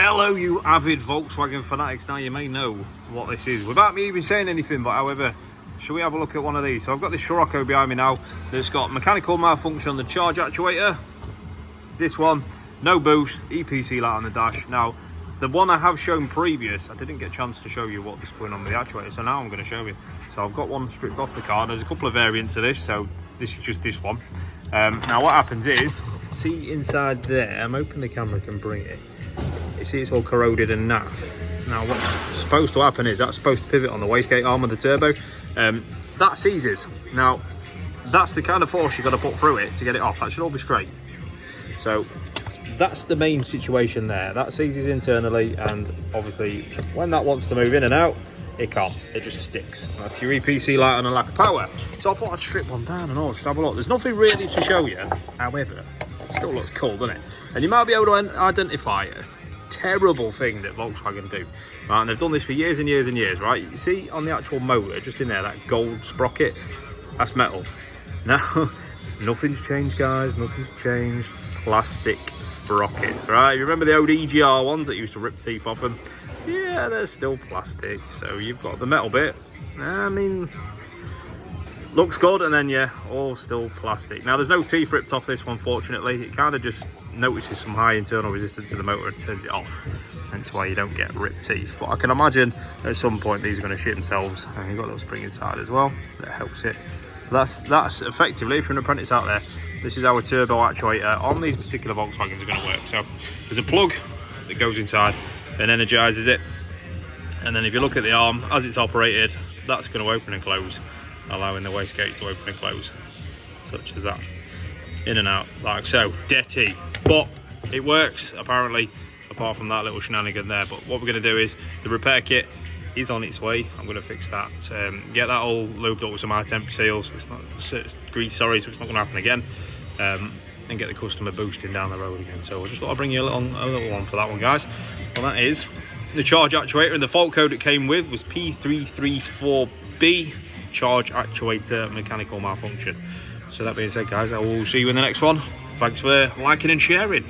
Hello, you avid Volkswagen fanatics. Now you may know what this is without me even saying anything, but however, shall we have a look at one of these? So I've got this Scirocco behind me now that's got mechanical malfunction on the charge actuator. This one, no boost, EPC light on the dash. Now, the one I have shown previous, I didn't get a chance to show you what was going on with the actuator, so now I'm going to show you. So I've got one stripped off the car. There's a couple of variants of this, so this is just this one. Now what happens is, see inside there, I'm hoping the camera can bring it. You see it's all corroded and naff. Now what's supposed to happen is that's supposed to pivot on the wastegate arm of the turbo. That seizes. Now that's the kind of force you've got to put through it to get it off. That should all be straight. So that's the main situation there. That seizes internally, and obviously when that wants to move in and out, it can't. It just sticks. That's your EPC light on a lack of power. So I thought I'd strip one down and all. Should have a look. There's nothing really to show you. However, it still looks cool, doesn't it? And you might be able to identify a terrible thing that Volkswagen do. Right, and they've done this for years and years and years, right? You see on the actual motor, just in there, that gold sprocket, that's metal. Now, nothing's changed, guys. Nothing's changed. Plastic sprockets, right? You remember the old EGR ones that used to rip teeth off them? Yeah, they're still plastic. So you've got the metal bit. I mean, looks good, and then yeah, all still plastic. Now there's no teeth ripped off this one, fortunately. It kind of just notices some high internal resistance in the motor and turns it off. That's why you don't get ripped teeth. But I can imagine at some point these are going to shit themselves. And you've got a little spring inside as well that helps it. That's effectively, if you're an apprentice out there, this is how a turbo actuator on these particular Volkswagens are going to work. So there's a plug that goes inside and energizes it, and then if you look at the arm as it's operated, that's going to open and close, allowing the wastegate to open and close, such as that, in and out like so. Dirty, but it works apparently, apart from that little shenanigan there. But what we're going to do is, the repair kit is on its way. I'm going to fix that, get that all lubed up with some high temperature seals, so it's not grease, sorry, so it's not going to happen again, and get the customer boosting down the road again. So I just thought I'd bring you a little one for that one, guys. Well, that is the charge actuator, and the fault code it came with was P334B, charge actuator mechanical malfunction. So that being said, guys, I will see you in the next one. Thanks for liking and sharing.